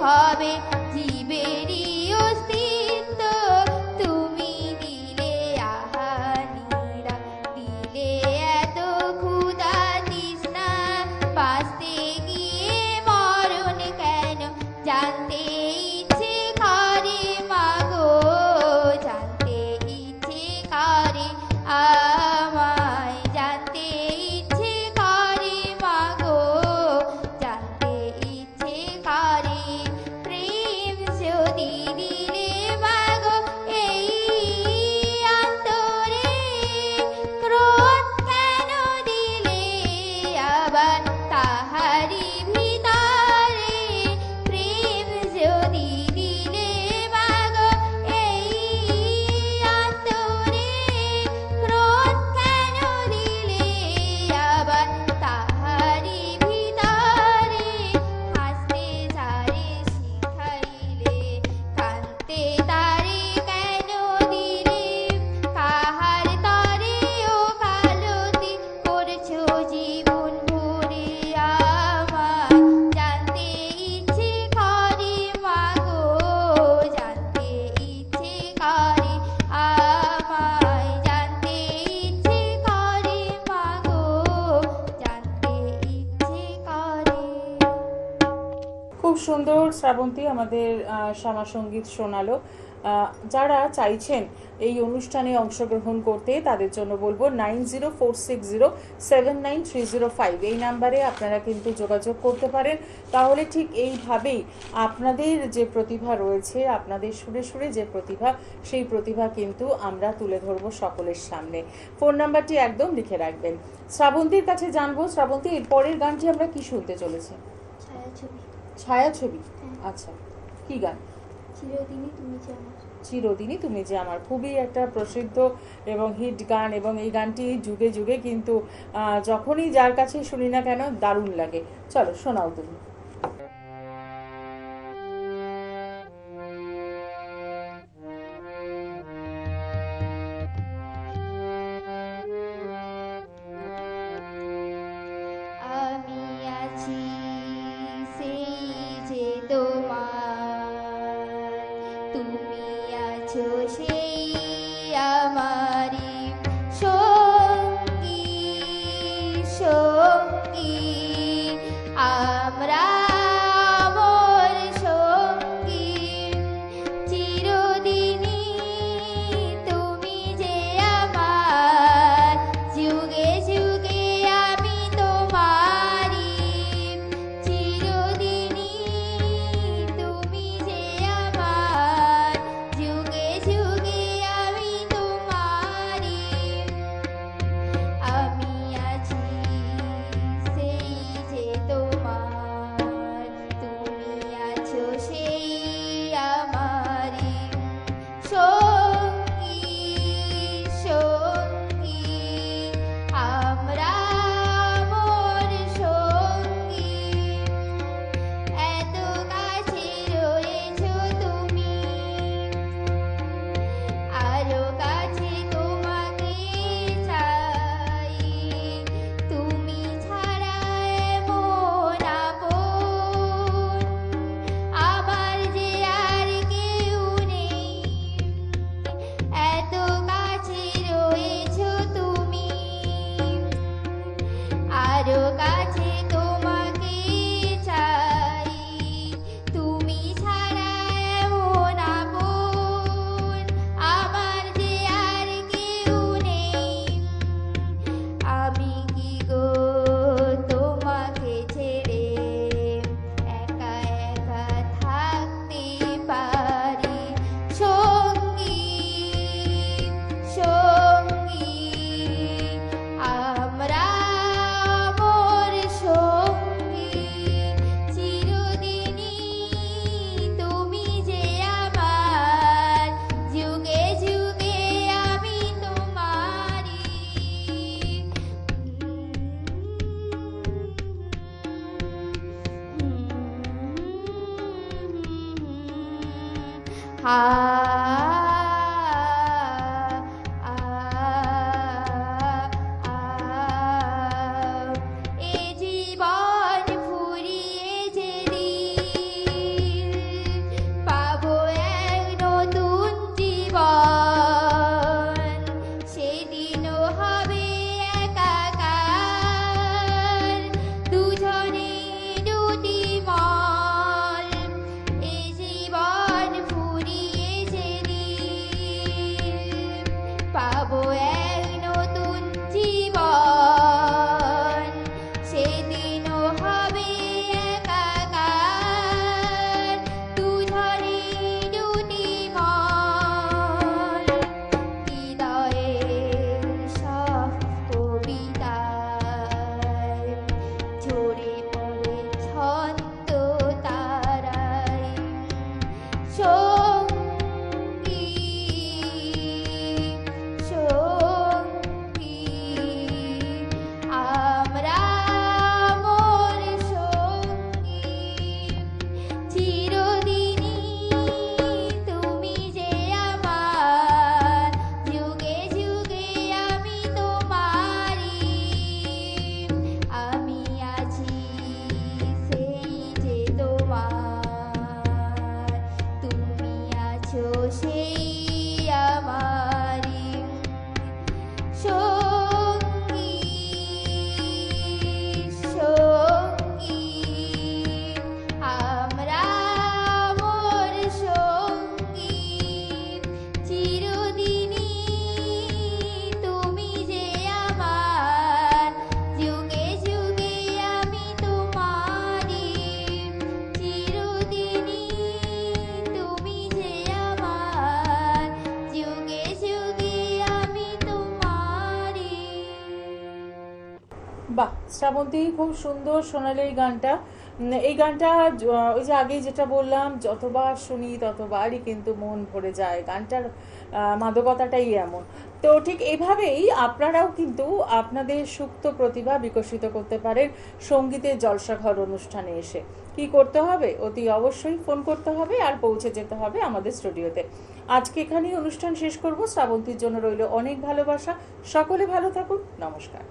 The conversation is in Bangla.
হবে জীবেরই অস্তিত্ব। তুমি দিলে আহানিরা, দিলে এত ক্ষুধা তৃষ্ণা, বাঁচতে গিয়ে মরণ কেন জানতে ইচ্ছে করে মাগো, জানতে ইচ্ছে করে আমায়, জানতে ইচ্ছে করে মাগো, জানতে ইচ্ছে করে। প্রেম যদি দিলে মাগো এই অন্তরে, ক্রোধ কেন দিলে আবার তাহারি ভিতরে? প্রেম যদি দিলে মাগো এই অন্তরে, ক্রোধ কেন দিলে আবার তাহারি ভিতরে? হাসতে যারে শিখাইলে, কাঁদতে তারে কেন দিলে? কাহার তরে ও কালতি করছো জীবন ভরে আমার, জানতে ইচ্ছে করে মাগো, জানতে ইচ্ছে করে আমায়, জানতে ইচ্ছে করে মাগো, জানতে ইচ্ছে করে। খুব সুন্দর শ্রাবন্তী আমাদের শ্যামা সঙ্গীত শোনালো। যারা চাইছেন এই অনুষ্ঠানে অংশগ্রহণ করতে তাদের জন্য বলবো 9046079305 এই নাম্বারে আপনারা কিন্তু যোগাযোগ করতে পারেন। তাহলে ঠিক এইভাবেই আপনাদের যে প্রতিভা রয়েছে, আপনাদের সুরে সুরে যে প্রতিভা, সেই প্রতিভা কিন্তু আমরা তুলে ধরবো সকলের সামনে। ফোন নাম্বারটি একদম লিখে রাখবেন। শ্রাবন্তীর কাছে জানবো, শ্রাবন্তী এর পরের গানটি আমরা কি শুনতে চলেছি? ছায়াছবি। ছায়াছবি। হ্যাঁ। আচ্ছা, কি গান? চিরদিনই তুমি যে আমার। চিরদিনই তুমি যে আমার, খুবই একটা প্রসিদ্ধ এবং হিট গান, এবং এই গানটি যুগে যুগে কিন্তু যখনই যার কাছে শুনি না কেন দারুণ লাগে। চলো শোনাও তুমি। আমি আছি সেই যে তোমার, তুমি আছো সেই আমারই সঙ্গী, সঙ্গী আমরা মোর সঙ্গী। চিরদিনই তুমি যে আমার, যুগে যুগে আমি তোমারি। চিরদিনই তুমি যে আমার, যুগে যুগে আমি তোমারি। আমি আছি সেই যে তোমার, তুমি আছো সেই আমারই সঙ্গী, সঙ্গী আমরা মোর সঙ্গী। এত কাছে রয়েছো তুমি, আরো কাছে তোমাকে চাই। তুমি ছাড়া এমন আপন আমার যে আর কেউ নেই। এত কাছে রয়েছো তুমি, আরো কাছে তোমাকে চাই। তুমি ছাড়া এমন আপন আমার যে আর কেউ নেই। আমি কি গো তোমাকে ছেড়ে একা একা থাকতে পারি? সঙ্গী, সঙ্গী আমরা মোর সঙ্গী। চিরদিনই তুমি যে আমার, যুগে যুগে আমি তোমারি। এ জীবন ফুরিয়ে যে দিন, বাহ, শ্রাবন্তী খুব সুন্দর শোনালে এই গানটা। এই গানটা ওই যে আগে যেটা বললাম, যতবার শুনি ততবারই কিন্তু মন ভরে যায়। গানটার মাদকতাটাই এমন। তো ঠিক এইভাবেই আপনারাও কিন্তু আপনাদের সুপ্ত প্রতিভা বিকশিত করতে পারেন সঙ্গীতের জলসাঘর অনুষ্ঠানে এসে। কি করতে হবে? অতি অবশ্যই ফোন করতে হবে আর পৌঁছে যেতে হবে আমাদের স্টুডিওতে। আজকে এখানেই অনুষ্ঠান শেষ করব। শ্রাবন্তীর জন্য রইল অনেক ভালোবাসা। সকলে ভালো থাকুন। নমস্কার।